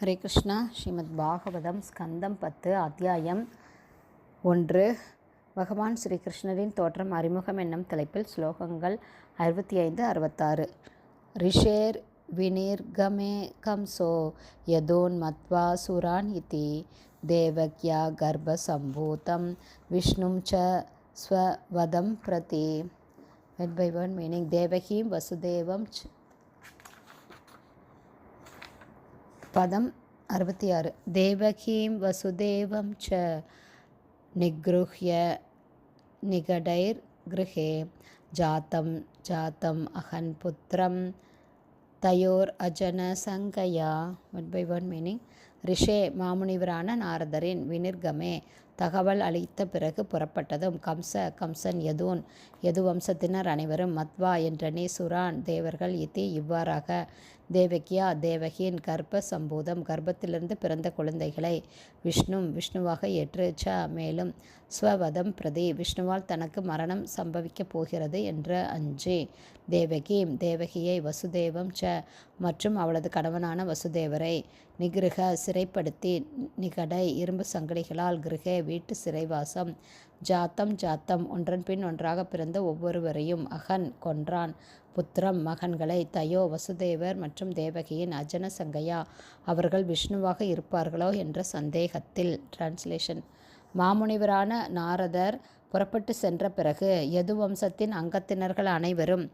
ஹரே கிருஷ்ணா. ஸ்ரீமத் பாகவதம் ஸ்கந்தம் 10 அத்தியாயம் 1. பகவான் ஸ்ரீ கிருஷ்ணரின் தோற்றம் அறிமுகம் என்னும் தலைப்பில் ஸ்லோகங்கள் 65-66. ரிஷேர் வினிர்கமே கம்சோ யதோன் மத்வா சுரான் இதி தேவக்யா கர்ப்ப சம்பூதம் விஷ்ணும் ச ஸ்வவதம் பிரதி. Word by word meaning தேவகீம் வசுதேவம் பதம் 66. தேவகீம் வசுதேவம் ச நிக்ருஹ்ய நிகடைர் கிருஹே ஜாத்தம் அஹன் புத்திரம் தயோர் அஜன சங்கயா. One by one meaning. ரிஷே மாமுனிவரான நாரதரின் வினிர்கமே தகவல் அளித்த பிறகு புறப்பட்டதும் கம்சன் யது வம்சத்தினர் அனைவரும் மத்வா என்றனே சுரான் தேவர்கள் இத்தி இவ்வாறாக தேவகியா தேவகியின் கர்ப்ப சம்பூதம் கர்ப்பத்திலிருந்து பிறந்த குழந்தைகளை விஷ்ணுவாக ஏற்று மேலும் ஸ்வவதம் பிரதி விஷ்ணுவால் தனக்கு மரணம் சம்பவிக்கப் போகிறது என்று அஞ்சி தேவகியை வசுதேவம் மற்றும் அவளது கணவனான வசுதேவரை நிகிருக சிறைப்படுத்தி நிகடை இரும்பு சங்கிலிகளால் கிருகே வீட்டு சிறைவாசம் ஜாத்தம் ஒன்றன் பின் ஒன்றாக பிறந்த ஒவ்வொருவரையும் அகன் கொன்றான் புத்திரம் மகன்களை தயோ வசுதேவர் மற்றும் தேவகியின் அஜன சங்கையா அவர்கள் விஷ்ணுவாக இருப்பார்களோ என்ற சந்தேகத்தில். டிரான்ஸ்லேஷன். மாமுனிவரான நாரதர் புறப்பட்டு சென்ற பிறகு யது வம்சத்தின் அங்கத்தினர்கள் அனைவரும்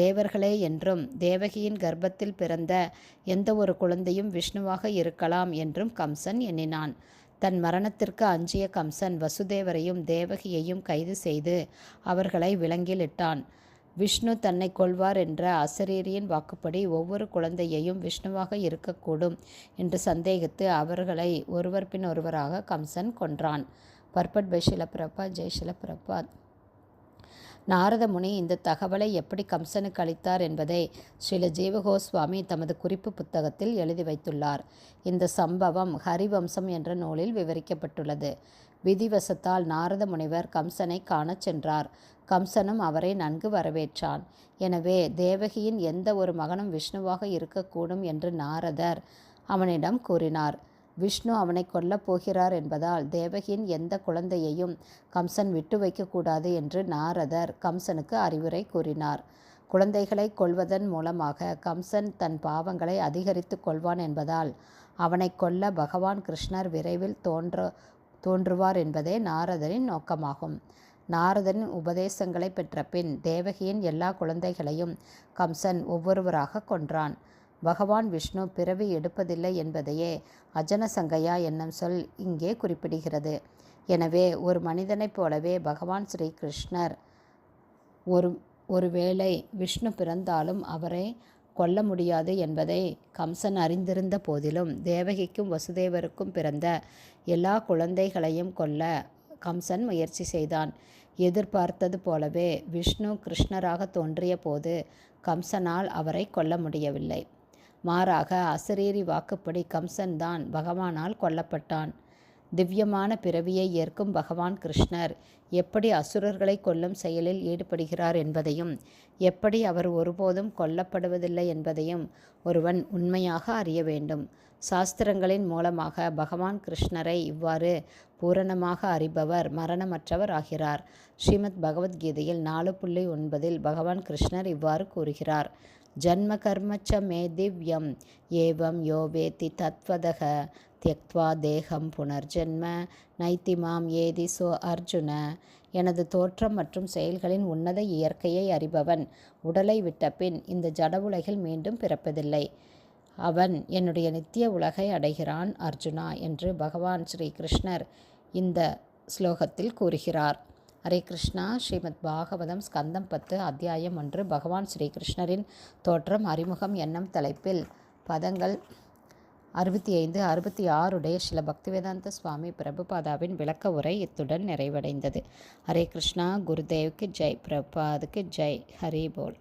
தேவர்களே என்றும் தேவகியின் கர்ப்பத்தில் பிறந்த எந்த ஒரு குழந்தையும் விஷ்ணுவாக இருக்கலாம் என்றும் கம்சன் எண்ணினான். தன் மரணத்திற்கு அஞ்சிய கம்சன் வசுதேவரையும் தேவகியையும் கைது செய்து அவர்களை விலங்கிலிட்டான். விஷ்ணு தன்னை கொல்வார் என்ற அசரீரியின் வாக்குப்படி ஒவ்வொரு குழந்தையையும் விஷ்ணுவாக இருக்கக்கூடும் என்று சந்தேகித்து அவர்களை ஒருவர் பின் ஒருவராக கம்சன் கொன்றான். பர்பட் பை ஷில பிரபாத். ஜெய் ஷில பிரபாத். நாரத முனி இந்த தகவலை எப்படி கம்சனுக்கு அளித்தார் என்பதை ஸ்ரீல ஜீவகோஸ்வாமி தமது குறிப்பு புத்தகத்தில் எழுதி வைத்துள்ளார். இந்த சம்பவம் ஹரிவம்சம் என்ற நூலில் விவரிக்கப்பட்டுள்ளது. விதிவசத்தால் நாரத முனிவர் கம்சனை காணச் சென்றார். கம்சனும் அவரை நன்கு வரவேற்றான். எனவே தேவகியின் எந்த ஒரு மகனும் விஷ்ணுவாக இருக்கக்கூடும் என்று நாரதர் அவனிடம் கூறினார். விஷ்ணு அவனை கொல்லப் போகிறார் என்பதால் தேவகியின் எந்த குழந்தையையும் கம்சன் விட்டு வைக்கக்கூடாது என்று நாரதர் கம்சனுக்கு அறிவுரை கூறினார். குழந்தைகளை கொல்வதன் மூலமாக கம்சன் தன் பாவங்களை அதிகரித்து கொள்வான் என்பதால் அவனை கொல்ல பகவான் கிருஷ்ணர் விரைவில் தோன்றுவார் என்பதே நாரதரின் நோக்கமாகும். நாரதரின் உபதேசங்களை பெற்ற பின் தேவகியின் எல்லா குழந்தைகளையும் கம்சன் ஒவ்வொருவராக கொன்றான். பகவான் விஷ்ணு பிறவி எடுப்பதில்லை என்பதையே அஜனசங்கையா என்னும் சொல் இங்கே குறிப்பிடுகிறது. எனவே ஒரு மனிதனைப் போலவே பகவான் ஸ்ரீ கிருஷ்ணர் ஒருவேளை விஷ்ணு பிறந்தாலும் அவரை கொல்ல முடியாது என்பதை கம்சன் அறிந்திருந்த போதிலும் தேவகிக்கும் வசுதேவருக்கும் பிறந்த எல்லா குழந்தைகளையும் கொல்ல கம்சன் முயற்சி செய்தான். எதிர்பார்த்தது போலவே விஷ்ணு கிருஷ்ணராக தோன்றிய போது கம்சனால் அவரை கொல்ல முடியவில்லை. மாறாக அசரீரி வாக்குப்படி கம்சன் தான் பகவானால் கொல்லப்பட்டான். திவ்யமான பிறவியை ஏற்கும் பகவான் கிருஷ்ணர் எப்படி அசுரர்களை கொல்லும் செயலில் ஈடுபடுகிறார் என்பதையும் எப்படி அவர் ஒருபோதும் கொல்லப்படுவதில்லை என்பதையும் ஒருவன் உண்மையாக அறிய வேண்டும். சாஸ்திரங்களின் மூலமாக பகவான் கிருஷ்ணரை இவ்வாறு பூரணமாக அறிபவர் மரணமற்றவர் ஆகிறார். ஸ்ரீமத் பகவத்கீதையில் 4.9 பகவான் கிருஷ்ணர் இவ்வாறு கூறுகிறார். ஜன்ம கர்மச்ச மே திவ்யம் ஏவம் யோ வேத்தி தத்வதக தியக்த்வா தேகம் புனர்ஜென்ம நைத்தி மாம் ஏதி சோ அர்ஜுன. எனது தோற்றம் மற்றும் செயல்களின் உன்னத இயற்கையை அறிபவன் உடலை விட்ட பின் இந்த ஜட உலகில் மீண்டும் பிறப்பதில்லை. அவன் என்னுடைய நித்திய உலகை அடைகிறான் அர்ஜுனா என்று பகவான் ஸ்ரீ கிருஷ்ணர் இந்த ஸ்லோகத்தில் கூறுகிறார். ஹரே கிருஷ்ணா. ஸ்ரீமத் பாகவதம் ஸ்கந்தம் 10 அத்தியாயம் 1 பகவான் ஸ்ரீ கிருஷ்ணரின் தோற்றம் அறிமுகம் என்னும் தலைப்பில் பதங்கள் 65-66 உடைய ஸ்ரீல பக்திவேதாந்த சுவாமி பிரபுபாதாவின் விளக்க உரை இத்துடன் நிறைவடைந்தது. ஹரே கிருஷ்ணா. குருதேவுக்கு ஜெய். பிரபுபாதுக்கு ஜெய். ஹரி போல்.